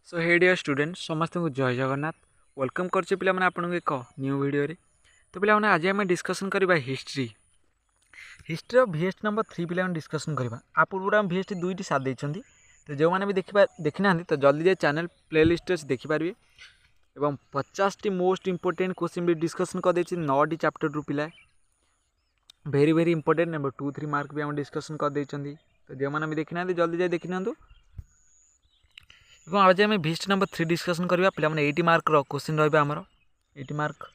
सो हे dear student समस्त को जय जगन्नाथ वेलकम करछे पिला माने आपन एक न्यू वीडियो रे। तो पिला माने आज आम डिस्कसन करबा हिस्ट्री ऑफ VST नंबर 3 पिला डिस्कसन करबा। आ पूर्व हम VST दुईटी साथ देइछंती। तो जो माने भी देखि ना तो जल्दी जाए चैनल प्लेलिस्ट देखि पारबे एवं 50 टी मोस्ट इंपोर्टेंट क्वेश्चन भी डिस्कसन कर देछि 9 टी चैप्टर रु पिला very very important number 2 3 mark भी हम डिस्कसन कर देइछंती। तो जो माने भी देखि ना जल्दी जाए देखि नंतु। आज आम VST नंबर 3 डिस्कसन करवा पे 80 मार्क क्वेश्चन रहा आमर 80 मार्क।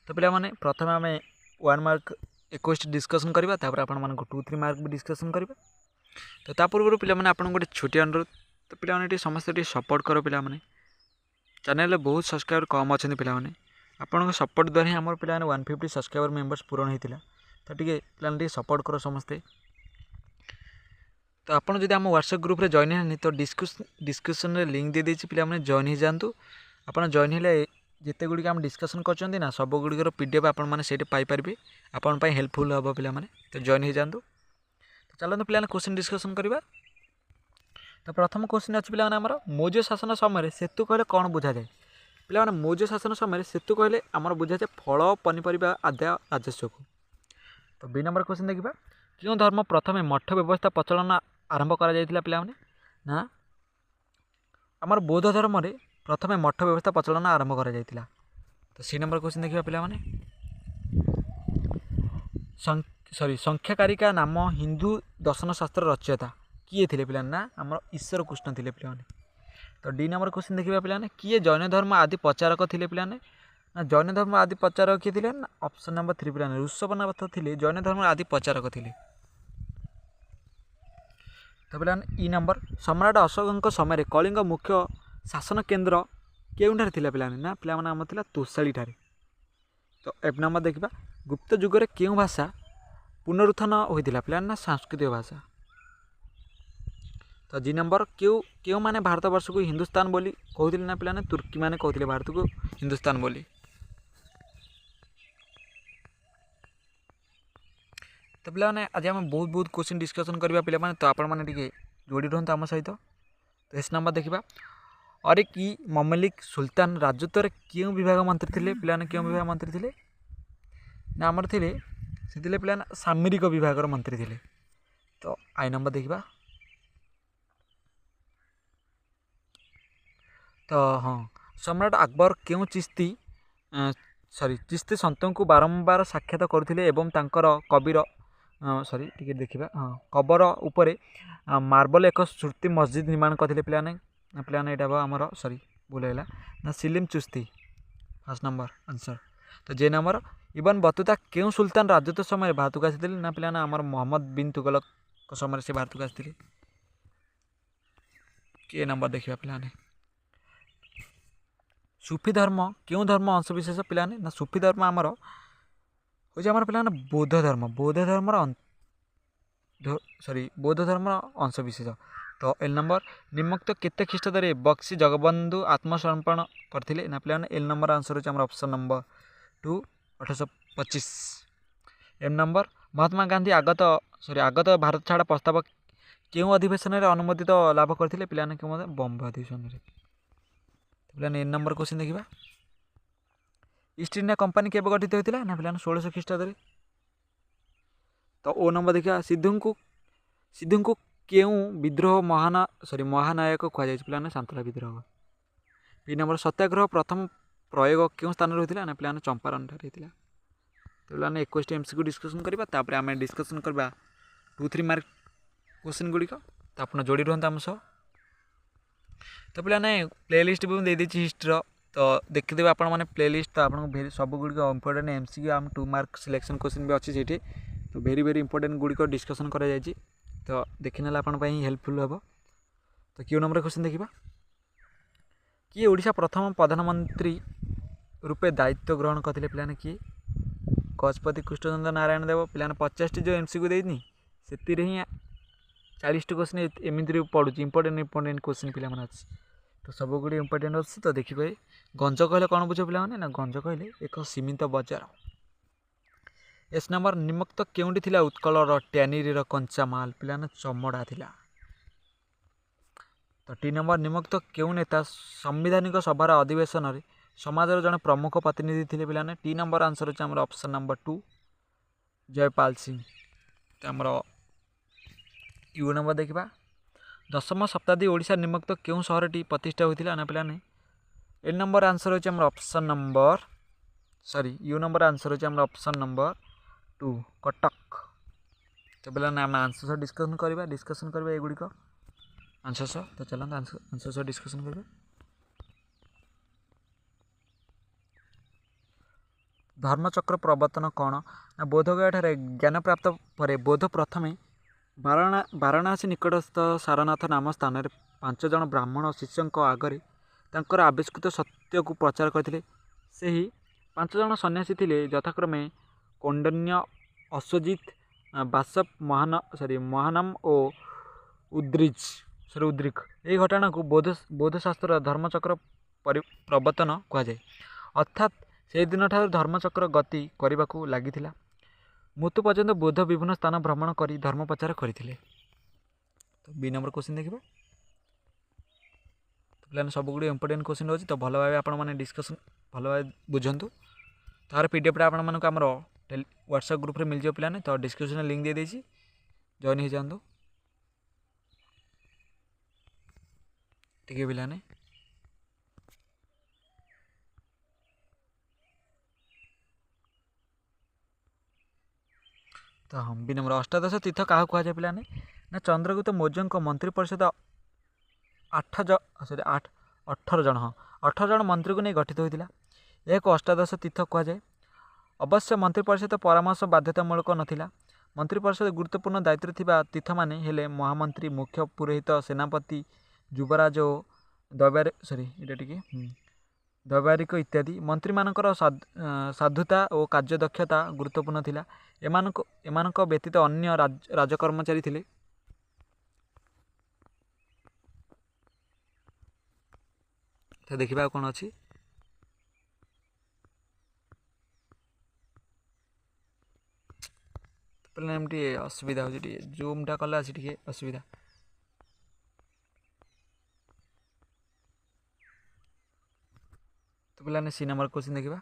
तो पे प्रथम आम 1 मार्क 21 डिस्कसन करवा आपण 2 3 मार्क भी डिस्कसन करवा। तो ता पूर्व पे आपको गोटे छोटी अनुरोध। तो पे समस्त सपोर्ट कर पे चैनल बहुत सब्सक्राइबर कम अच्छा पे आपन सपोर्ट द्वारा ही आम पे 150 सब्सक्राइबर मेम्बर्स पूरण होता। तो पे सपोर्ट कर समस्ते। तो आपन जदि आम व्हाट्सएप ग्रुप रे जॉइन है तो डिस्क्रिप्शन रे लिंक दे देछि पिला माने जॉइन हो जांतु। आपन जॉइन हेले जिते गुडी हम डिस्कशन करचंदी ना सब गुडी पीडीएफ आपन माने सेठी पाई परबे आपन पई हेल्पफुल हबो पिला माने। तो जॉइन हो जांतु। तो चलନ୍ତୁ पिला क्वेश्चन डिस्कशन करबा। तो प्रथम क्वेश्चन अछि पिला माने हमर मौर्य शासन समय सेतु कहले कोन बुझा जाय। पिला माने मौर्य शासन समय सेतु कहले हमर बुझा जाय फल पनिपरिबा आद्य राजस्व को। तो बी नंबर क्वेश्चन देखिबा क्यों धर्म प्रथमे मठ व्यवस्था प्रचलन आरंभ करा जायतिला पिला माने ना हमर बौद्ध धर्म रे प्रथमे मठ व्यवस्था प्रचलन आरंभ करा जायतिला। तो सी नंबर क्वेश्चन देखिबा पिला माने संख्याकारिका नाम हिंदू दर्शन शास्त्र रचयिता किए थिले पिला ना हमर ईश्वर कृष्ण थिले पिला माने। तो डी नंबर क्वेश्चन देखिबा पिला माने किए जैन धर्म आदि प्रचारक थिले पिला माने ना जैन धर्म आदि प्रचारक किए थिले ना ऑप्शन नंबर 3 पिला माने ऋषभनाथ थिले जैन धर्म आदि प्रचारक थिले। तो पे ई नंबर सम्राट अशोक समय कलिंग मुख्य शासन केन्द्र केउंठारे थिला पिलाने ना पिला माने आम थिला तोसाली ठारे। तो एफ नंबर देखिबा गुप्त युगरे केउ भाषा पुनरुत्थान होइतिला पिला ना सांस्कृतिक भाषा। तो जी नंबर केउ माने भारत वर्ष को हिंदुस्तान बोली कहउतिले ना पिलाने तुर्की माने कहउतिले भारत को हिंदुस्तान बोली। तो पे आज आम बहुत क्वेश्चन डिस्कसन करवा पे तो आपण मैंने जोड़ी रुहत आम सहित। तो एस नंबर देखा अरे कि ममलिक सुल्तान राजत्व क्यों विभाग मंत्री थे पे क्यों विभाग मंत्री थे ना आमर थे से पे सामरिक विभाग मंत्री थे। तो आई नंबर देखा तो हाँ सम्राट अकबर क्यों चिश्ती सतों को बारंबार साक्षात करुले एवं तांकर कबीर सॉरी टिके देखा हाँ कबर उपरे मार्बल एक श्रुति मस्जिद निर्माण करते पे यहाँ आमर सॉरी भूल है ना सिलिम चुस्ती फर्स्ट नंबर आंसर। तो जे नंबर इबन बतुता क्यों सुल्तान राजत्व समय भारत को आसी ना पे आमर मोहम्मद बिन तुगलक समय से भारत को आसते। के नंबर देखा पे सूफी धर्म क्यों धर्म अंशविशेष पे ना सूफी धर्म आमर हूँ आम पे बौद्ध धर्म बौद्ध धर्म अंशविशेष। तो एल नंबर निम्नोक्त केते ख्रीष्टाब्द बक्सी जगबंधु आत्मसमर्पण करते ना पे एल नंबर आंसर होगा option number 2 1825। M number Mahatma Gandhi आगत भारत छाड़ प्रस्ताव क्यों अधिवेशन में अनुमोदित लाभ करते पे बम्बे अधिवेशन पे एन नंबर क्वेश्चन देखा ईस्ट इंडिया कंपनी केबे गठित होता ना पे 1600 ख्रीष्टाब्द। तो ओ नंबर देखा सिद्धू को क्यों विद्रोह महानायक कहुई पे सांतला विद्रोह। बी नंबर सत्याग्रह प्रथम प्रयोग क्यों स्थान होता ना पे चंपारण ठार होता। तो पे 21 एमसीक्यू डिस्कसन करवा आम डिस्कसन करवा 2 3 मार्क क्वेश्चन गुड़िक। तो आप जोड़ी रुहत आम सह। तो पे प्लेलिस्ट भी दे देती हिस्ट्री तो देखिदेवे आपण मैंने प्लेलिस्ट। तो आपको सब गुड़िक इंपोर्टेंट एमसीक्यू आम 2 मार्क सिलेक्शन क्वेश्चन भी अच्छी से तो वेरी इंपोर्टेंट गुड़िक डिस्कसन कर तो देखने हेल्पफुल हम। तो क्यों नंबर क्वेश्चन देखा किए ओडिशा प्रथम प्रधानमंत्री रूपे दायित्व ग्रहण करते पे किए गजपति कृष्णचंद्र नारायण देव। पे 50 जो एमसीक्यू देनी से ही 40 क्वेश्चन एमती पढ़ू इंपोर्टेंट क्वेश्चन पे अच्छी। तो सब गुड़ी इंपोर्टेंट अच्छी। तो देखिए गंज कहले कौन बुझ पे ना गंज कहले एक सीमित बजार। एस नंबर निम्नोक्त केउंटी थिला उत्कलर टैनिरी कंचा माल पे चमड़ा थिला। तो 3 नंबर निम्नलिखित केउं नेता संवैधानिक सभार अधिवेशन में समाजर जड़े प्रमुख प्रतिनिधि थे पे 3 नंबर आंसर होचे हमर ऑप्शन नंबर 2 जयपाल सिंह। तो आमर यू नंबर देखा 10वीं शताब्दी ओडिशा निम्नलिखित केउं सहरटी प्रतिष्ठा होता ना पे ए नंबर आंसर होचे हमर option number sorry you number answer होचे हमर ऑप्शन नंबर 2 कटक। तो पे आम आंसर डिस्कसन करवा एगुड़िक आंसर तो चलते आंसर डिस्कसन करवा। धर्मचक्र प्रवर्तन कौन ना बोधगया ठारे ज्ञान प्राप्त पर बोध प्रथमे वाराणसी निकटस्थ सारनाथ नाम स्थान में 5 जन ब्राह्मण शिष्यों आगरे तांकर आविष्कृत सत्य को प्रचार करते। से 5 जन सन्यासी थे यथाक्रमे कौंडन्य अश्वजित बासप महानाम और उद्रिक। यही घटना को बौद्धशास्त्र धर्मचक्र प्रवर्तन कहुए अर्थात से दिन ठार धर्मचक्र गति करने को लगी मृत्यु पर्यंत बुद्ध विभिन्न स्थान भ्रमण कर धर्म प्रचार करते। तो बी नंबर क्वेश्चन देखा तो सब गुड इंपोर्टेंट क्वेश्चन अच्छी तो भल भाव आपने डिस्कसन भल भाव बुझंतु तार पीडीएफटा आपको आमर व्हाट्सएप ग्रुप में मिल जाए पे तो डिस्क्रिप्शन लिंक दे देसी जॉइन हो जातु टे पे तो हम भी नंबर अष्टादश तीर्थ क्या कहुए पे ना चंद्रगुप्त मौर्य मंत्री परिषद 18 जन हाँ 18 जन मंत्री को नहीं गठित होता एक अष्टादश तीर्थ कहुए। अवश्य मंत्री परिषद परामर्श बाध्यतामूलक नथिला। मंत्री परिषद गुरुत्वपूर्ण दायित्व थिबा तीर्थ माने हेले महामंत्री मुख्य पुरोहित सेनापति युवराज और दैवारिक इत्यादि मंत्री मानकर साधुता और कार्यदक्षता गुरुत्वपूर्ण थिला। एमानक व्यतीत अन्य राजकर्मचारी थिले। तो देखिबा कौन अच्छी पे एमती असुविधा हो जूमटा कला टे असुविधा। तो पे सी नंबर क्वेश्चन देखा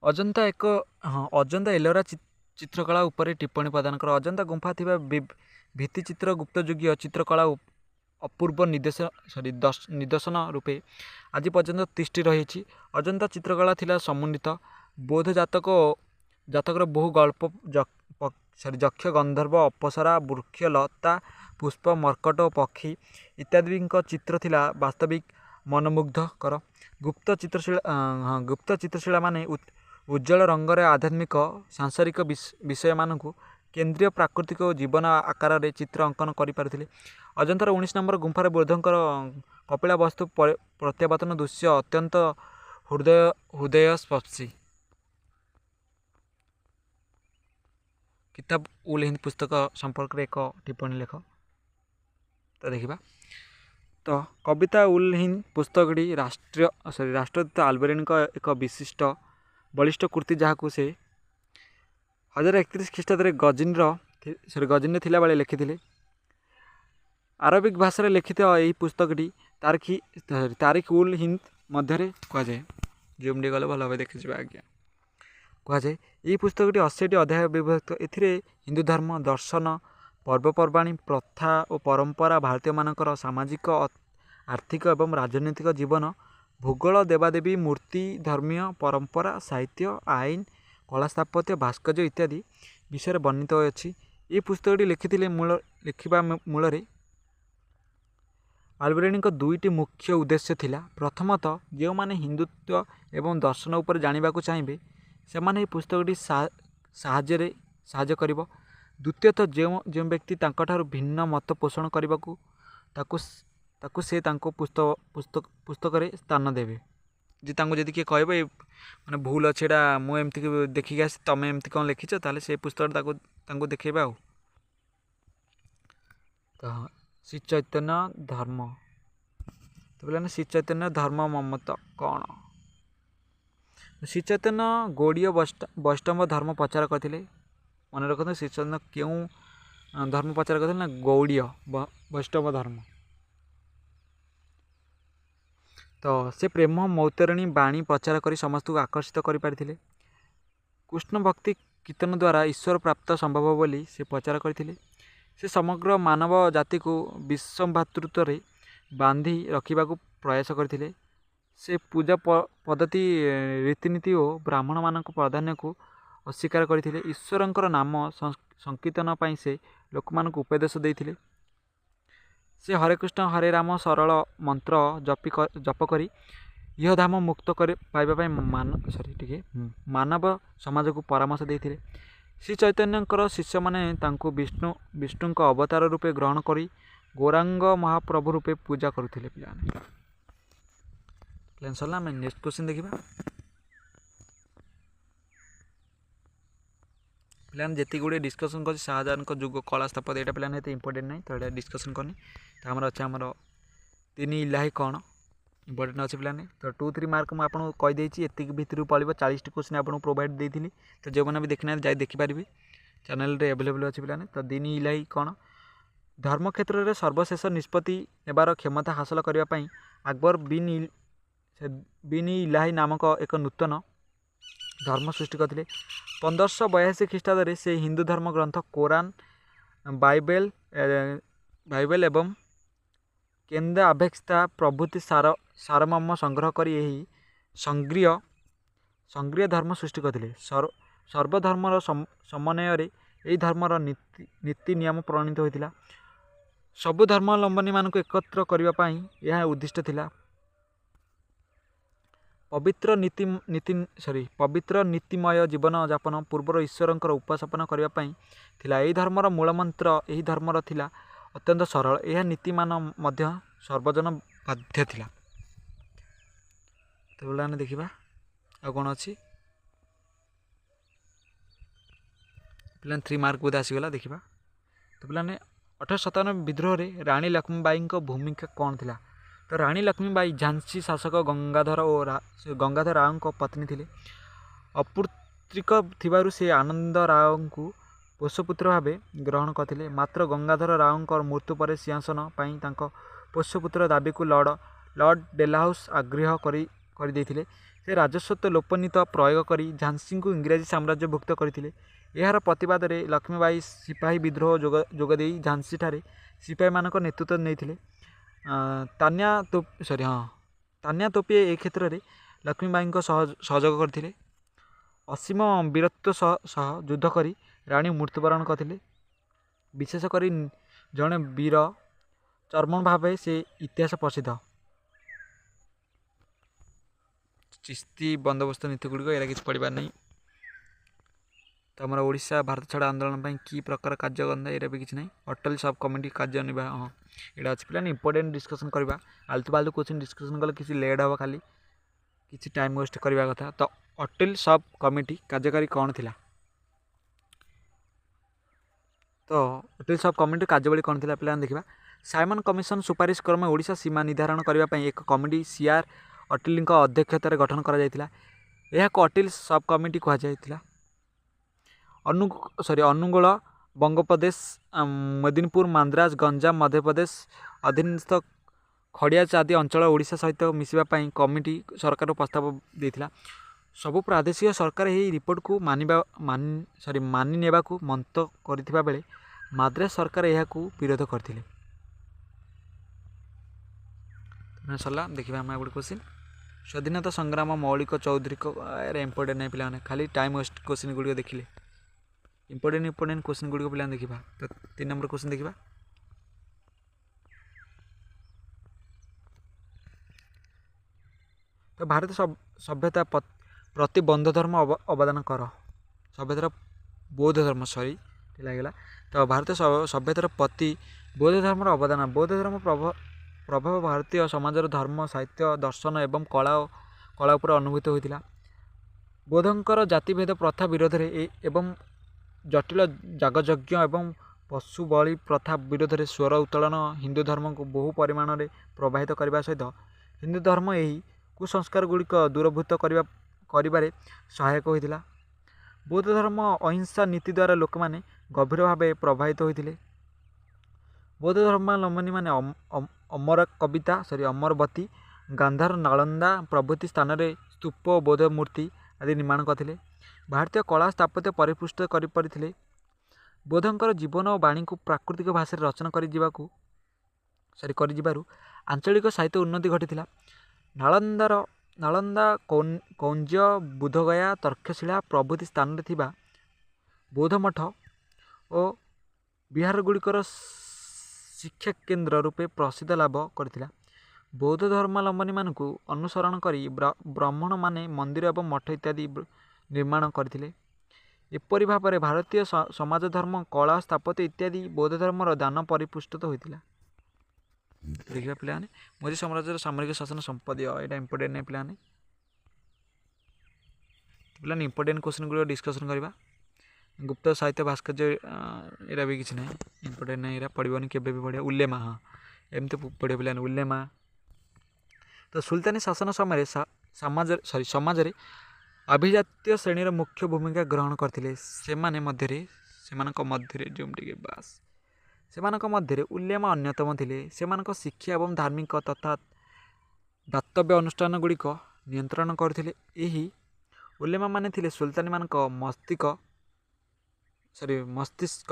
अजंता एक हाँ अजंता एलोरा चित्रकला उपरे टिप्पणी प्रदान कर। अजंता गुंफा थिबा भित्तिचित्र गुप्तयुगीय चित्रकला अपूर्व निदर्शन रूपे आज पर्यंत तिष्ठि रही। अजंता चित्रकला थिला समुन्नत बौद्ध जातकर बहु गल्प यक्ष गंधर्व अप्सरा वृक्ष लता पुष्प मर्कट पक्षी इत्यादि चित्र थिला वास्तविक मनमुग्धकर। गुप्त चित्रशिला माने उज्जवल रंगर आध्यात्मिक सांसारिक विषय मानू केन्द्रीय प्राकृतिक जीवन आकार में चित्र अंकन करें। अजंतार 19 नंबर गुंफार बुद्धंकर कपिला वस्तु प्रत्यावर्तन दृश्य अत्यंत हृदयस्पर्शी। किताब उल हिंद पुस्तक संपर्क में एक टिप्पणी लेख। तो देखा तो कविता उल हिंद पुस्तकटी राष्ट्रदूत आल्बेरिन एक विशिष्ट बलिष्ठ कृति जहाँ से 1031 ख्रीष्टाब्द गजनी थिला बेले लिखिथिले। अरबिक भाषा लिखित यही पुस्तकटी तारिख उल हिंद मध्य कहुए। जूम गले भल भाव देखिए आज्ञा कहुए। यही पुस्तकटी 80टी अध्याय विभक्त। ए हिंदू धर्म दर्शन पर्वपर्वाणी प्रथा और परंपरा भारतीय मानकर सामाजिक आर्थिक एवं राजनैतिक जीवन भूगोल देवादेवी मूर्ति धर्मीय परंपरा साहित्य आईन कला स्थापत्य भास्कर्य इत्यादि विषय वर्णित अच्छी। ये पुस्तकटी लिखा मूल आल्बेरिनी दुईटी मुख्य उद्देश्य थिला। प्रथमतः जो माने हिंदुत्व एवं दर्शन उपर जानिबा को चाहिए से माने पुस्तकटी साहाय्य करिवो। द्वितीयतः जो व्यक्ति तांकठारु भिन्न मत पोषण करने को ताकू से पुस्तक स्थान देवे। जी जदि किए कह मैंने भूल अच्छे मुझे देखिक आस तुम एमती कौन लिखिच ताले से पुस्तक देखेबा। तो श्री चैतन्य धर्म तो बोले श्री चैतन्य धर्म ममत कौन ଶ୍ରୀ ଚୈତନ୍ୟ ଗୌଡ଼ୀୟ ବୈଷ୍ଣବ ଧର୍ମ ପ୍ରଚାର କରିଥିଲେ। ମନେ ରଖନ୍ତୁ ଶ୍ରୀ ଚୈତନ୍ୟ କେଉଁ ଧର୍ମ ପ୍ରଚାର କରିଥିଲେ ନା ଗୌଡ଼ୀୟ ବୈଷ୍ଣବ ଧର୍ମ। ତ ସେ ପ୍ରେମ ମୈତରଣୀ ବାଣୀ ପ୍ରଚାର କରି ସମସ୍ତଙ୍କୁ ଆକର୍ଷିତ କରିପାରିଥିଲେ। କୃଷ୍ଣ ଭକ୍ତି କୀର୍ତ୍ତନ ଦ୍ୱାରା ଈଶ୍ୱର ପ୍ରାପ୍ତ ସମ୍ଭବ ବୋଲି ସେ ପ୍ରଚାର କରିଥିଲେ। ସେ ସମଗ୍ର ମାନବ ଜାତିକୁ ବିଶ୍ୱଭାତୃତ୍ୱରେ ବାନ୍ଧି ରଖିବାକୁ ପ୍ରୟାସ କରିଥିଲେ। ସେ ପୂଜା ପଦ୍ଧତି ରୀତିନୀତି ଓ ବ୍ରାହ୍ମଣମାନଙ୍କ ପ୍ରାଧାନ୍ୟକୁ ଅସ୍ୱୀକାର କରିଥିଲେ। ଈଶ୍ୱରଙ୍କର ନାମ ସଂକୀର୍ତ୍ତନ ପାଇଁ ସେ ଲୋକମାନଙ୍କୁ ଉପଦେଶ ଦେଇଥିଲେ। ସେ ହରେ କୃଷ୍ଣ ହରେ ରାମ ସରଳ ମନ୍ତ୍ର ଜପ କରି ଇହଧାମ ମୁକ୍ତ ପାଇବା ପାଇଁ ମାନବ ସମାଜକୁ ପରାମର୍ଶ ଦେଇଥିଲେ। ଶ୍ରୀ ଚୈତନ୍ୟଙ୍କର ଶିଷ୍ୟମାନେ ତାଙ୍କୁ ବିଷ୍ଣୁଙ୍କ ଅବତାର ରୂପେ ଗ୍ରହଣ କରି ଗୌରାଙ୍ଗ ମହାପ୍ରଭୁ ରୂପେ ପୂଜା କରୁଥିଲେ। ପିଲାମାନେ ସରିଲା, ଆମେ ନେକ୍ସଟ କ୍ୱେଶ୍ଚିନ୍ ଦେଖିବା। ପିଲାମାନେ ଯେତିକି ଗୁଡ଼ିଏ ଡିସ୍କସନ୍ କରିଛି ଶାହଜାହାନଙ୍କ ଯୁଗ କଳା ସ୍ଥାପତ୍ୟ, ଏଇଟା ପିଲାମାନେ ଏତେ ଇମ୍ପୋର୍ଟାଣ୍ଟ ନାହିଁ, ତ ଏଇଟା ଡିସ୍କସନ୍ କରିନି। ତ ଆମର ଅଛି ଆମର ତିନି ଇଲାହି କ'ଣ ଇମ୍ପୋର୍ଟାଣ୍ଟ ଅଛି ପିଲାମାନେ। ତ 2-3 ମାର୍କ ମୁଁ ଆପଣଙ୍କୁ କହିଦେଇଛି, ଏତିକି ଭିତରୁ ପଳିବ। 40ଟି କ୍ୱେଶ୍ଚିନ୍ ଆପଣଙ୍କୁ ପ୍ରୋଭାଇଡ଼ ଦେଇଥିଲି। ତ ଯେଉଁମାନେ ବି ଦେଖିନାହାନ୍ତି ଯାଇ ଦେଖିପାରିବେ, ଚ୍ୟାନେଲରେ ଆଭେଲେବୁଲ୍ ଅଛି ପିଲାମାନେ। ତ ତିନି ଇଲାହି କ'ଣ? ଧର୍ମ କ୍ଷେତ୍ରରେ ସର୍ବଶେଷ ନିଷ୍ପତ୍ତି ନେବାର କ୍ଷମତା ହାସଲ କରିବା ପାଇଁ ଆକବର ବିନ୍ ଇଲାହି ନାମକ ଏକ ନୂତନ ଧର୍ମ ସୃଷ୍ଟି କରିଥିଲେ। 1582 ଖ୍ରୀଷ୍ଟାବ୍ଦରେ ସେ ହିନ୍ଦୁ ଧର୍ମ ଗ୍ରନ୍ଥ କୋରାନ୍, ବାଇବେଲ ଏବଂ କେନ୍ଦ ଆଭେକ୍ସତା ପ୍ରଭୃତି ସାରମର୍ମ ସଂଗ୍ରହ କରି ଏହି ସଂଗ୍ରୀୟ ଧର୍ମ ସୃଷ୍ଟି କରିଥିଲେ। ସର୍ବଧର୍ମର ସମନ୍ୱୟରେ ଏହି ଧର୍ମର ନୀତି ନିୟମ ପ୍ରଣୀତ ହୋଇଥିଲା। ସବୁ ଧର୍ମାବଲମ୍ବୀମାନଙ୍କୁ ଏକତ୍ର କରିବା ପାଇଁ ଏହା ଉଦ୍ଦିଷ୍ଟ ଥିଲା। ପବିତ୍ର ନୀତିମୟ ଜୀବନ ଯାପନ ପୂର୍ବରୁ ଈଶ୍ୱରଙ୍କର ଉପାସନା କରିବା ପାଇଁ ଥିଲା। ଏହି ଧର୍ମର ମୂଳମନ୍ତ୍ର ଏହି ଧର୍ମର ଥିଲା ଅତ୍ୟନ୍ତ ସରଳ। ଏହା ନୀତିମାନ ମଧ୍ୟ ସର୍ବଜନ ବାଧ୍ୟ ଥିଲା। ତ ପିଲାମାନେ ଦେଖିବା ଆଉ କ'ଣ ଅଛି। ପିଲାମାନେ 3 ମାର୍କ ବୋଧେ ଆସିଗଲା, ଦେଖିବା। ତ ପିଲାମାନେ 1857 ବିଦ୍ରୋହରେ ରାଣୀ ଲକ୍ଷ୍ମୀବାଈଙ୍କ ଭୂମିକା କ'ଣ ଥିଲା? ତ ରାଣୀ ଲକ୍ଷ୍ମୀବାଈ ଝାନ୍ସୀ ଶାସକ ଗଙ୍ଗାଧର ରାଓଙ୍କ ପତ୍ନୀ ଥିଲେ। ଅପୁତ୍ରିକ ଥିବାରୁ ସେ ଆନନ୍ଦ ରାଓଙ୍କୁ ପୋଷ୍ୟପୁତ୍ର ଭାବେ ଗ୍ରହଣ କରିଥିଲେ। ମାତ୍ର ଗଙ୍ଗାଧର ରାଓଙ୍କ ମୃତ୍ୟୁ ପରେ ସିଂହାସନ ପାଇଁ ତାଙ୍କ ପୋଷ୍ୟପୁତ୍ର ଦାବିକୁ ଲର୍ଡ଼ ଡେଲହାଉସି ଆଗ୍ରାହ୍ୟ କରିଦେଇଥିଲେ। ସେ ରାଜସ୍ୱ ଲୋପନୀତି ପ୍ରୟୋଗ କରି ଝାନ୍ସୀଙ୍କୁ ଇଂରାଜୀ ସାମ୍ରାଜ୍ୟଭୁକ୍ତ କରିଥିଲେ। ଏହାର ପ୍ରତିବାଦରେ ଲକ୍ଷ୍ମୀବାଈ ସିପାହୀ ବିଦ୍ରୋହ ଯୋଗଦେଇ ଝାନ୍ସୀଠାରେ ସିପାହୀମାନଙ୍କ ନେତୃତ୍ୱ ନେଇଥିଲେ। ତାନ୍ୟା ତୋପେ ଏ କ୍ଷେତ୍ରରେ ଲକ୍ଷ୍ମୀବାଈଙ୍କ ସହଯୋଗ କରିଥିଲେ। ଅସୀମ ବୀରତ୍ୱ ସହ ଯୁଦ୍ଧ କରି ରାଣୀ ମୃତ୍ୟୁବରଣ କରିଥିଲେ। ବିଶେଷ କରି ଜଣେ ବୀର ଚର୍ମଣ ଭାବେ ସେ ଇତିହାସ ପ୍ରସିଦ୍ଧ। ଚିସ୍ତି ବନ୍ଦୋବସ୍ତ ନୀତିଗୁଡ଼ିକ ଏରା କିଛି ପଢ଼ିବାର ନାହିଁ। ତ ଆମର ଓଡ଼ିଶା ଭାରତ ଛାଡ଼ ଆନ୍ଦୋଳନ ପାଇଁ କି ପ୍ରକାର କାର୍ଯ୍ୟ କରନ୍ତା, ଏଇଟା ବି କିଛି ନାହିଁ। ଅଟଲ ସବ୍ କମିଟି କାର୍ଯ୍ୟ ନିର୍ବାହ, ହଁ ଏଇଟା ଅଛି। ପିଲାମାନେ ଇମ୍ପୋର୍ଟାଣ୍ଟ ଡିସ୍କସନ୍ କରିବା। ଆଲତୁ ଫାଲତୁ କ୍ୱେଶ୍ଚିନ୍ ଡିସ୍କସନ୍ କଲେ କିଛି ଲେଟ୍ ହେବ, ଖାଲି କିଛି ଟାଇମ୍ ୱେଷ୍ଟ କରିବା କଥା। ତ ଅଟଲ ସବ୍ କମିଟି କାର୍ଯ୍ୟକାରୀ କ'ଣ ଥିଲା? ତ ଅଟଲ ସବ୍ କମିଟି କାର୍ଯ୍ୟବଳୀ କ'ଣ ଥିଲା ପିଲାମାନେ ଦେଖିବା। ସାଇମନ କମିଶନ ସୁପାରିଶ କ୍ରମେ ଓଡ଼ିଶା ସୀମା ନିର୍ଦ୍ଧାରଣ କରିବା ପାଇଁ ଏକ କମିଟି ସିଆର୍ ଅଟଲଙ୍କ ଅଧ୍ୟକ୍ଷତାରେ ଗଠନ କରାଯାଇଥିଲା। ଏହାକୁ ଅଟଲ ସବ୍ କମିଟି କୁହାଯାଇଥିଲା। ଅନୁଗୁଳ, ବଙ୍ଗୋପଦେଶ, ମେଦିନୀପୁର, ମାନ୍ଦ୍ରାଜ, ଗଞ୍ଜାମ, ମଧ୍ୟପ୍ରଦେଶ ଅଧୀନସ୍ଥ ଖଡ଼ିଆଚ ଆଦି ଅଞ୍ଚଳ ଓଡ଼ିଶା ସହିତ ମିଶିବା ପାଇଁ କମିଟି ସରକାରକୁ ପ୍ରସ୍ତାବ ଦେଇଥିଲା। ସବୁ ପ୍ରାଦେଶିକ ସରକାର ଏହି ରିପୋର୍ଟକୁ ମାନି ନେବାକୁ ମନ୍ତ କରିଥିବା ବେଳେ ମାଦ୍ରାସ ସରକାର ଏହାକୁ ବିରୋଧ କରିଥିଲେ। ସରିଲା, ଦେଖିବା ଆମେ ଗୋଟେ କ୍ୱେଶ୍ଚିନ୍। ସ୍ୱାଧୀନତା ସଂଗ୍ରାମ ମୌଳିକ ଚୌଧୁରୀଙ୍କ ଇମ୍ପୋର୍ଟାଣ୍ଟ ନାହିଁ ପିଲାମାନେ, ଖାଲି ଟାଇମ୍ ୱେଷ୍ଟ କ୍ୱେଶ୍ଚିନ୍ ଗୁଡ଼ିକ ଦେଖିଲେ। ଇମ୍ପୋର୍ଟାଣ୍ଟ କ୍ୱେଶ୍ଚିନ୍ ଗୁଡ଼ିକ ପିଲାମାନେ ଦେଖିବା। ତ 3 ନମ୍ବର କ୍ୱେଶ୍ଚିନ୍ ଦେଖିବା। ତ ଭାରତ ସଭ୍ୟତା ପ୍ରତି ବୌଦ୍ଧ ଧର୍ମ ଅବଦାନ କର। ସଭ୍ୟତାର ବୌଦ୍ଧ ଧର୍ମ ଲାଗିଲା। ତ ଭାରତ ସଭ୍ୟତାର ପ୍ରତି ବୌଦ୍ଧ ଧର୍ମର ଅବଦାନ। ବୌଦ୍ଧ ଧର୍ମ ପ୍ରଭାବ ଭାରତୀୟ ସମାଜର ଧର୍ମ, ସାହିତ୍ୟ, ଦର୍ଶନ ଏବଂ କଳା ଉପରେ ଅନୁଭୂତ ହୋଇଥିଲା। ବୌଦ୍ଧଙ୍କର ଜାତିଭେଦ ପ୍ରଥା ବିରୋଧରେ ଏବଂ ଜଟିଳ ଯାଗଯଜ୍ଞ ଏବଂ ପଶୁ ବଳି ପ୍ରଥା ବିରୋଧରେ ସ୍ୱର ଉତ୍ତୋଳନ ହିନ୍ଦୁ ଧର୍ମକୁ ବହୁ ପରିମାଣରେ ପ୍ରଭାବିତ କରିବା ସହିତ ହିନ୍ଦୁ ଧର୍ମ ଏହି କୁସଂସ୍କାର ଗୁଡ଼ିକ ଦୂରଭୂତ କରିବାରେ ସହାୟକ ହୋଇଥିଲା। ବୌଦ୍ଧ ଧର୍ମ ଅହିଂସା ନୀତି ଦ୍ୱାରା ଲୋକମାନେ ଗଭୀର ଭାବେ ପ୍ରଭାବିତ ହୋଇଥିଲେ। ବୌଦ୍ଧ ଧର୍ମାବଲମ୍ବୀମାନେ ଅମରବତୀ, ଗାନ୍ଧାର, ନାଳନ୍ଦା ପ୍ରଭୃତି ସ୍ଥାନରେ ସ୍ତୂପ ଓ ବୌଦ୍ଧ ମୂର୍ତ୍ତି ଆଦି ନିର୍ମାଣ କରିଥିଲେ। ଭାରତୀୟ କଳା ସ୍ଥାପତ୍ୟ ପରିପୃଷ୍ଟ କରିପାରିଥିଲେ। ବୌଦ୍ଧଙ୍କର ଜୀବନ ଓ ବାଣୀକୁ ପ୍ରାକୃତିକ ଭାଷାରେ ରଚନା କରିଯିବାରୁ ଆଞ୍ଚଳିକ ସାହିତ୍ୟ ଉନ୍ନତି ଘଟିଥିଲା। ନାଳନ୍ଦା, କୌଞ୍ଜ, ବୁଦ୍ଧଗୟା, ତକ୍ଷଶିଳା ପ୍ରଭୃତି ସ୍ଥାନରେ ଥିବା ବୌଦ୍ଧ ମଠ ଓ ବିହାରଗୁଡ଼ିକର ଶିକ୍ଷା କେନ୍ଦ୍ର ରୂପେ ପ୍ରସିଦ୍ଧ ଲାଭ କରିଥିଲା। ବୌଦ୍ଧ ଧର୍ମାବଲମ୍ବୀମାନଙ୍କୁ ଅନୁସରଣ କରି ବ୍ରାହ୍ମଣମାନେ ମନ୍ଦିର ଏବଂ ମଠ ଇତ୍ୟାଦି ନିର୍ମାଣ କରିଥିଲେ। ଏପରି ଭାବରେ ଭାରତୀୟ ସମାଜ ଧର୍ମ, କଳା, ସ୍ଥାପତ୍ୟ ଇତ୍ୟାଦି ବୌଦ୍ଧ ଧର୍ମର ଦାନ ପରିପୁଷ୍ଟ ହୋଇଥିଲା। ଦେଖିବା ପିଲାମାନେ ମୋଦୀ ସାମ୍ରାଜ୍ୟର ସାମରିକ ଶାସନ ସମ୍ପଦୀୟ, ଏଇଟା ଇମ୍ପୋର୍ଟାଣ୍ଟ ନାହିଁ ପିଲାମାନେ। ପିଲାମାନେ ଇମ୍ପୋର୍ଟାଣ୍ଟ କ୍ୱେଶ୍ଚନ୍ ଗୁଡ଼ିକ ଡିସ୍କସନ୍ କରିବା। ଗୁପ୍ତ ସାହିତ୍ୟ ଭାସ୍କର୍ଯ୍ୟ ଏଇଟା ବି କିଛି ନାହିଁ, ଇମ୍ପୋର୍ଟାଣ୍ଟ ନାହିଁ, ଏଇଟା ପଢ଼ିବନି, କେବେ ବି ପଢ଼ିବ। ଉଲେମା, ହଁ ଏମିତି ପଢ଼ିବ ପିଲାମାନେ, ଉଲେମା। ତ ସୁଲତାନୀ ଶାସନ ସମୟରେ ସମାଜରେ ଆଭିଜାତ୍ୟ ଶ୍ରେଣୀର ମୁଖ୍ୟ ଭୂମିକା ଗ୍ରହଣ କରିଥିଲେ। ସେମାନଙ୍କ ମଧ୍ୟରେ ଉଲେମା ଅନ୍ୟତମ ଥିଲେ। ସେମାନଙ୍କ ଶିକ୍ଷା ଏବଂ ଧାର୍ମିକ ତଥା ଦାତବ୍ୟ ଅନୁଷ୍ଠାନଗୁଡ଼ିକ ନିୟନ୍ତ୍ରଣ କରୁଥିଲେ। ଏହି ଉଲେମାମାନେ ଥିଲେ ସୁଲତାନମାନଙ୍କ ମସ୍ତିଷ୍କ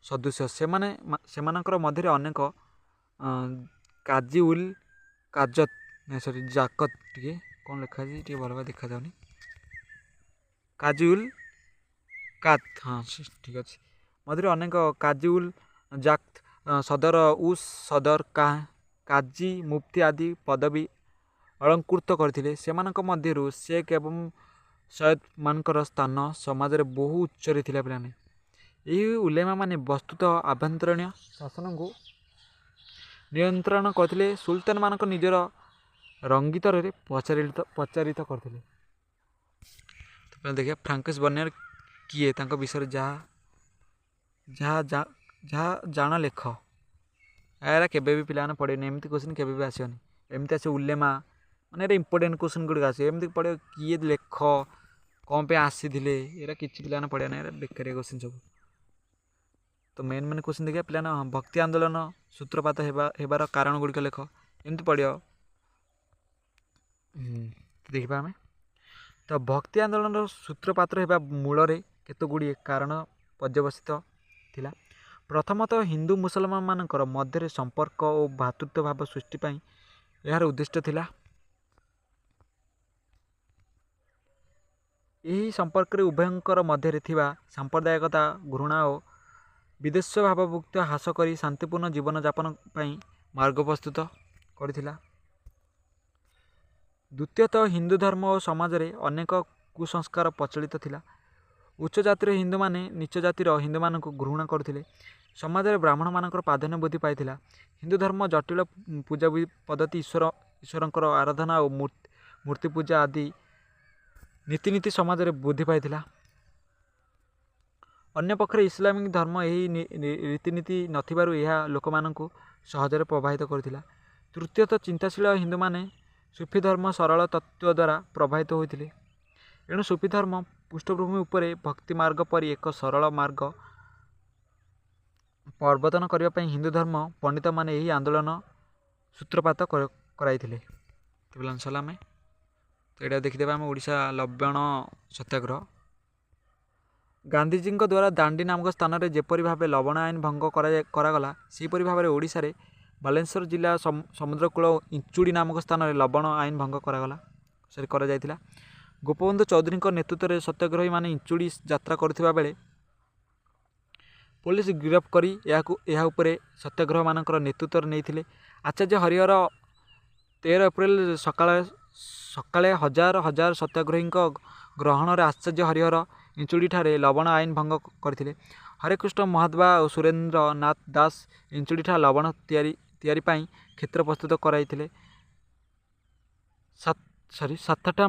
ସଦୃଶ। ସେମାନଙ୍କର ମଧ୍ୟରେ ଅନେକ ଜାକତ, ଟିକେ କ'ଣ ଲେଖାଯାଇଛି ଟିକେ ଭଲ ଭାବେ ଦେଖାଯାଉନି, କାଜି ଉଲ୍ କାତ, ହଁ ଠିକ୍ ଅଛି, ମଧ୍ୟରେ ଅନେକ କାଜି ଉଲ୍ ଜାକ୍ତ, ସଦର ଉସ୍, ସଦର କାଜି, ମୁଫ୍ତି ଆଦି ପଦବୀ ଅଳଙ୍କୃତ କରିଥିଲେ। ସେମାନଙ୍କ ମଧ୍ୟରୁ ଶେଖ୍ ଏବଂ ସୟଦମାନଙ୍କର ସ୍ଥାନ ସମାଜରେ ବହୁ ଉଚ୍ଚରେ ଥିଲା ପିଲାମାନେ। ଏହି ଉଲେମାମାନେ ବସ୍ତୁତଃ ଆଭ୍ୟନ୍ତରୀଣ ଶାସନକୁ ନିୟନ୍ତ୍ରଣ କରିଥିଲେ। ସୁଲତାନମାନଙ୍କ ନିଜର ରଙ୍ଗିତରେ ପ୍ରଚାରିତ କରିଥିଲେ। ଦେଖିବା ଫ୍ରାଙ୍କସ୍ ବର୍ନିୟର କିଏ, ତାଙ୍କ ବିଷୟରେ ଯାହା ଜାଣ ଲେଖ। ଏରା କେବେ ବି ପିଲାମାନେ ପଢ଼େନି, ଏମିତି କ୍ୱେଶ୍ଚନ୍ କେବେ ବି ଆସିବନି। ଏମିତି ଆସିବ ଉଲେମା, ମାନେ ଏଇଟା ଇମ୍ପୋର୍ଟାଣ୍ଟ କ୍ୱେଶ୍ଚନ୍ ଗୁଡ଼ିକ ଆସିବ। ଏମିତି ପଢ଼ିବ କିଏ ଲେଖ, କ'ଣ ପାଇଁ ଆସିଥିଲେ, ଏଇଟା କିଛି ପିଲାମାନେ ପଢ଼ିବା ନାହିଁ, ଏଇଟା ବେକାରିଆ କ୍ୱେଶ୍ଚନ୍ ସବୁ। ତ ମେନ୍ କ୍ୱେଶ୍ଚନ୍ ଦେଖିବା ପିଲାମାନେ, ଭକ୍ତି ଆନ୍ଦୋଳନ ସୂତ୍ରପାତ ହେବାର କାରଣ ଗୁଡ଼ିକ ଲେଖ, ଏମିତି ପଢ଼ିବ। ଦେଖିବା ଆମେ ତ ଭକ୍ତି ଆନ୍ଦୋଳନର ସୂତ୍ରପାତ ହେବା ମୂଳରେ କେତେଗୁଡ଼ିଏ କାରଣ ପର୍ଯ୍ୟବସିତ ଥିଲା। ପ୍ରଥମତଃ ହିନ୍ଦୁ ମୁସଲମାନମାନଙ୍କର ମଧ୍ୟରେ ସମ୍ପର୍କ ଓ ଭ୍ରାତୃତ୍ୱ ଭାବ ସୃଷ୍ଟି ପାଇଁ ଏହାର ଉଦ୍ଦିଷ୍ଟ ଥିଲା। ଏହି ସମ୍ପର୍କରେ ଉଭୟଙ୍କର ମଧ୍ୟରେ ଥିବା ସାମ୍ପ୍ରଦାୟିକତା, ଘୃଣା ଓ ବିଦ୍ୱେଷ ଭାବଭୁକ୍ତ ହ୍ରାସ କରି ଶାନ୍ତିପୂର୍ଣ୍ଣ ଜୀବନଯାପନ ପାଇଁ ମାର୍ଗ ପ୍ରସ୍ତୁତ କରିଥିଲା। ଦ୍ୱିତୀୟତଃ ହିନ୍ଦୁ ଧର୍ମ ଓ ସମାଜରେ ଅନେକ କୁସଂସ୍କାର ପ୍ରଚଳିତ ଥିଲା। ଉଚ୍ଚ ଜାତିର ହିନ୍ଦୁମାନେ ନୀଚ ଜାତିର ହିନ୍ଦୁମାନଙ୍କୁ ଘୃଣା କରୁଥିଲେ। ସମାଜରେ ବ୍ରାହ୍ମଣମାନଙ୍କର ପ୍ରାଧାନ୍ୟ ବୃଦ୍ଧି ପାଇଥିଲା। ହିନ୍ଦୁ ଧର୍ମ ଜଟିଳ ପୂଜା ପଦ୍ଧତି, ଈଶ୍ୱରଙ୍କର ଆରାଧନା ଓ ମୂର୍ତ୍ତି ପୂଜା ଆଦି ରୀତିନୀତି ସମାଜରେ ବୃଦ୍ଧି ପାଇଥିଲା। ଅନ୍ୟପକ୍ଷରେ ଇସଲାମିକ ଧର୍ମ ଏହି ରୀତିନୀତି ନଥିବାରୁ ଏହା ଲୋକମାନଙ୍କୁ ସହଜରେ ପ୍ରଭାବିତ କରୁଥିଲା। ତୃତୀୟତଃ ଚିନ୍ତାଶୀଳ ହିନ୍ଦୁମାନେ ସୁଫି ଧର୍ମ ସରଳ ତତ୍ତ୍ୱ ଦ୍ୱାରା ପ୍ରଭାବିତ ହୋଇଥିଲେ। ଏଣୁ ସୁଫି ଧର୍ମ ପୃଷ୍ଠଭୂମି ଉପରେ ଭକ୍ତି ମାର୍ଗ ପରି ଏକ ସରଳ ମାର୍ଗ ପ୍ରବର୍ତ୍ତନ କରିବା ପାଇଁ ହିନ୍ଦୁ ଧର୍ମ ପଣ୍ଡିତମାନେ ଏହି ଆନ୍ଦୋଳନ ସୂତ୍ରପାତ କରାଇଥିଲେ। ଆମେ ତ ଏଇଟା ଦେଖିଦେବା ଆମେ ଓଡ଼ିଶା ଲବଣ ସତ୍ୟାଗ୍ରହ। ଗାନ୍ଧିଜୀଙ୍କ ଦ୍ୱାରା ଦାଣ୍ଡି ନାମକ ସ୍ଥାନରେ ଯେପରି ଭାବେ ଲବଣ ଆଇନ ଭଙ୍ଗ କରାଗଲା, ସେହିପରି ଭାବରେ ଓଡ଼ିଶାରେ ବାଲେଶ୍ୱର ଜିଲ୍ଲା ସମୁଦ୍ରକୂଳ ଇଞ୍ଚୁଡ଼ି ନାମକ ସ୍ଥାନରେ ଲବଣ ଆଇନ ଭଙ୍ଗ କରାଯାଇଥିଲା। ଗୋପବନ୍ଧୁ ଚୌଧୁରୀଙ୍କ ନେତୃତ୍ୱରେ ସତ୍ୟାଗ୍ରହୀମାନେ ଇଞ୍ଚୁଡ଼ି ଯାତ୍ରା କରୁଥିବା ବେଳେ ପୋଲିସ ଗିରଫ କରି ଏହା ଉପରେ ସତ୍ୟାଗ୍ରହମାନଙ୍କର ନେତୃତ୍ୱ ନେଇଥିଲେ। ଆଚାର୍ଯ୍ୟ ହରିହର 13 ଏପ୍ରିଲ ସକାଳେ ହଜାର ହଜାର ସତ୍ୟାଗ୍ରହୀଙ୍କ ଗ୍ରହଣରେ ଆଚାର୍ଯ୍ୟ ହରିହର ଇଞ୍ଚୁଡ଼ିଠାରେ ଲବଣ ଆଇନ ଭଙ୍ଗ କରିଥିଲେ। ହରେକୃଷ୍ଣ ମହାଦେବା ଓ ସୁରେନ୍ଦ୍ର ନାଥ ଦାସ ଇଞ୍ଚୁଡ଼ିଠାରେ ଲବଣ ତିଆରି ପାଇଁ କ୍ଷେତ୍ର ପ୍ରସ୍ତୁତ କରାଇଥିଲେ। ସାତଠାରେ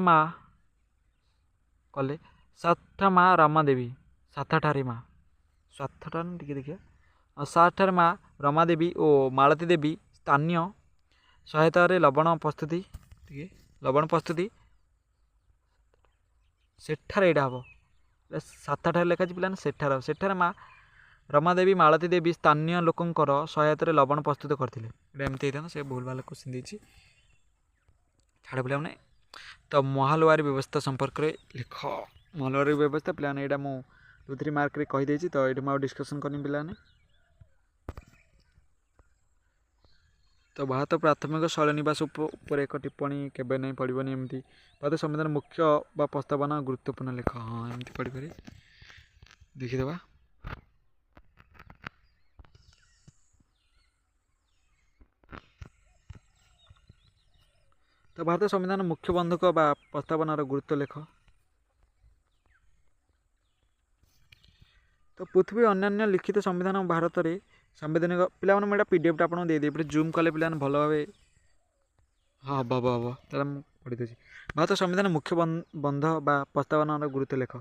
ମା ରମାଦେବୀ ଓ ମାଳତୀ ଦେବୀ ସ୍ଥାନୀୟ ସହାୟତାରେ ଲବଣ ପ୍ରସ୍ତୁତି ସେଠାରେ ଏଇଟା ହେବ 7ଠାରେ ଲେଖାଛି ପିଲାମାନେ ସେଠାରେ ହେବ। ସେଠାରେ ମା ରମାଦେବୀ ମାଳତୀ ଦେବୀ ସ୍ଥାନୀୟ ଲୋକଙ୍କର ସହାୟତାରେ ଲବଣ ପ୍ରସ୍ତୁତ କରିଥିଲେ। ଏଇଟା ଏମିତି ହେଇଥାନ୍ତା, ସେ ଭୁଲ ଭାଲ କ୍ୱେଶ୍ଚିନ୍ ଦେଇଛି, ଛାଡ଼ ପିଲାମାନେ। ତ ମହାଲୱାରୀ ବ୍ୟବସ୍ଥା ସମ୍ପର୍କରେ ଲେଖ। ମହାଲୱାରୀ ବ୍ୟବସ୍ଥା ପିଲାମାନେ ଏଇଟା ମୁଁ 2-3 ମାର୍କରେ କହିଦେଇଛି, ତ ଏଇଠି ମୁଁ ଆଉ ଡିସ୍କସନ୍ କରିନି ପିଲାମାନେ। ତ ଭାରତ ପ୍ରାଥମିକ ଶୈଳ ନିବାସ ଉପରେ ଏକ ଟିପ୍ପଣୀ କେବେ ନାହିଁ ପଡ଼ିବନି ଏମିତି। ଭାରତ ସମ୍ବିଧାନ ମୁଖ୍ୟ ବା ପ୍ରସ୍ତାବନା ଗୁରୁତ୍ୱପୂର୍ଣ୍ଣ ଲେଖ। ହଁ ଏମିତି ପଢ଼ିପାରି ଦେଖିଦେବା। ତ ଭାରତ ସମ୍ବିଧାନ ମୁଖ୍ୟ ବନ୍ଧୁକ ବା ପ୍ରସ୍ତାବନାର ଗୁରୁତ୍ୱ ଲେଖ। ତ ପୃଥିବୀ ଅନ୍ୟାନ୍ୟ ଲିଖିତ ସମ୍ବିଧାନ ଭାରତରେ ସାମ୍ବିଧାନିକ ପିଲାମାନେ ମୁଁ ଏଇଟା PDF ଆପଣଙ୍କୁ ଦେଇଦେବି, ଏପଟେ ଜୁମ୍ କଲେ ପିଲାମାନେ ଭଲ ଭାବେ ହଁ ହବ ତାହେଲେ ମୁଁ ପଢ଼ିଦେଉଛି। ଭାରତ ସମ୍ବିଧାନ ମୁଖ୍ୟ ବନ୍ଧ ବା ପ୍ରସ୍ତାବନାର ଗୁରୁତ୍ୱ ଲେଖ।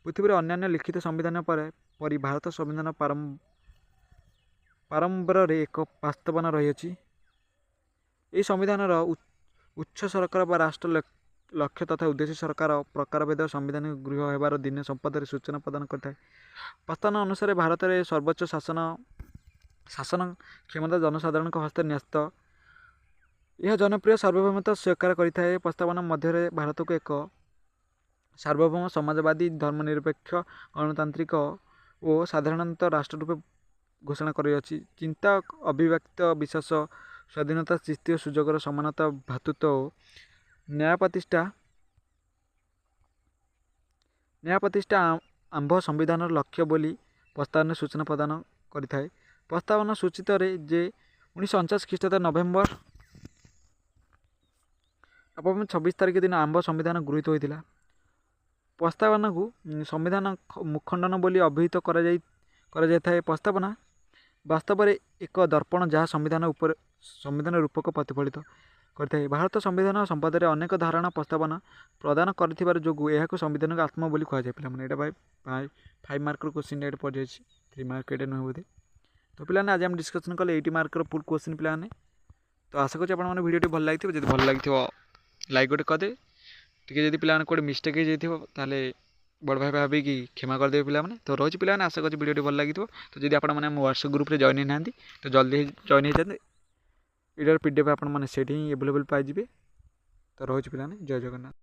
ପୃଥିବୀରେ ଅନ୍ୟାନ୍ୟ ଲିଖିତ ସମ୍ବିଧାନ ପରି ଭାରତ ସମ୍ବିଧାନ ପ୍ରାରମ୍ଭରେ ଏକ ପ୍ରସ୍ତାବନା ରହିଅଛି। ଏହି ସମ୍ବିଧାନର ଉଚ୍ଚ ସରକାର ବା ରାଷ୍ଟ୍ର ଲକ୍ଷ୍ୟ ତଥା ଉଦ୍ଦେଶ୍ୟ ସରକାର ପ୍ରକାରଭେଦ ସାମ୍ବିଧାନିକ ଗୃହ ହେବାର ଦିନ ସମ୍ପଦରେ ସୂଚନା ପ୍ରଦାନ କରିଥାଏ। ପ୍ରସ୍ତାବନା ଅନୁସାରେ ଭାରତରେ ସର୍ବୋଚ୍ଚ ଶାସନ କ୍ଷମତା ଜନସାଧାରଣଙ୍କ ହସ୍ତରେ ନ୍ୟସ୍ତ। ଏହା ଜନପ୍ରିୟ ସାର୍ବଭୌମତ୍ୱ ସ୍ୱୀକାର କରିଥାଏ। ପ୍ରସ୍ତାବନା ମଧ୍ୟରେ ଭାରତକୁ ଏକ ସାର୍ବଭୌମ ସମାଜବାଦୀ ଧର୍ମନିରପେକ୍ଷ ଗଣତାନ୍ତ୍ରିକ ଓ ସାଧାରଣତଃ ରାଷ୍ଟ୍ର ରୂପେ ଘୋଷଣା କରିଅଛି। ଚିନ୍ତା ଅଭିବ୍ୟକ୍ତ ବିଶ୍ୱାସ ସ୍ୱାଧୀନତା ସୃଷ୍ଟି ଓ ସୁଯୋଗର ସମାନତା ଭ୍ରାତୃତ୍ୱ ଓ ନ୍ୟାୟ ପ୍ରତିଷ୍ଠା ଆମ୍ଭ ସମ୍ବିଧାନର ଲକ୍ଷ୍ୟ ବୋଲି ପ୍ରସ୍ତାବନାରେ ସୂଚନା ପ୍ରଦାନ କରିଥାଏ। ପ୍ରସ୍ତାବନା ସୂଚିତରେ ଯେ 1949 ଖ୍ରୀଷ୍ଟାବ୍ଦ ନଭେମ୍ବର 26 ତାରିଖ ଦିନ ଆମ୍ଭ ସମ୍ବିଧାନ ଗୃହୀତ ହୋଇଥିଲା। ପ୍ରସ୍ତାବନାକୁ ସମ୍ବିଧାନ ମୁଖଣ୍ଡନ ବୋଲି ଅଭିହିତ କରାଯାଇଥାଏ। ପ୍ରସ୍ତାବନା ବାସ୍ତବରେ ଏକ ଦର୍ପଣ ଯାହା ସମ୍ବିଧାନ ରୂପକ ପ୍ରତିଫଳିତ କରିଥାଏ। ଭାରତ ସମ୍ବିଧାନ ସମ୍ପଦରେ ଅନେକ ଧାରଣା ପ୍ରସ୍ତାବନା ପ୍ରଦାନ କରିଥିବାର ଯୋଗୁଁ ଏହାକୁ ସମ୍ବିଧାନର ଆତ୍ମ ବୋଲି କୁହାଯାଏ। ପିଲାମାନେ ଏଇଟା 5 ମାର୍କର କ୍ୱେଶ୍ଚିନ୍ ଏଇଟା ପଡ଼ିଯାଇଛି, 3 ମାର୍କ ଏଇଟା ନୁହେଁ ବୋଧେ। ତ ପିଲାମାନେ ଆଜି ଆମେ ଡିସ୍କସନ୍ କଲେ 8 ମାର୍କର ଫୁଲ୍ କ୍ୱେଶ୍ଚିନ୍ ପିଲାମାନେ। ତ ଆଶା କରୁଛି ଆପଣମାନେ ଭିଡ଼ିଓଟି ଭଲ ଲାଗିଥିବ। ଯଦି ଭଲ ଲାଗିଥିବ ଲାଇକ୍ ଗୋଟେ କରିଦେବେ। ଟିକେ ଯଦି ପିଲାମାନେ କୋଉଠି ମିଷ୍ଟେକ୍ ହେଇଯାଇଥିବ ତାହେଲେ ବଡ଼ ଭାଇ ଭାବିକି କ୍ଷମା କରିଦେବେ ପିଲାମାନେ। ତ ରହୁଛି ପିଲାମାନେ, ଆଶା କରୁଛି ଭିଡ଼ିଓଟି ଭଲ ଲାଗିଥିବ। ତ ଯଦି ଆପଣମାନେ ଆମ ହ୍ୱାଟ୍ସଆପ୍ ଗ୍ରୁପ୍ରେ ଜଏନ୍ ହେଇନାହାନ୍ତି ତ ଜଲ୍ଦି ଜଏନ୍ ହେଇଯାଆନ୍ତୁ। ଏଇଟାର PDF ଆପଣମାନେ ସେଇଠି ହିଁ ଆଭେଲେବୁଲ୍ ପାଇଯିବେ। ତ ରହୁଛି ପିଲାମାନେ, ଜୟ ଜଗନ୍ନାଥ।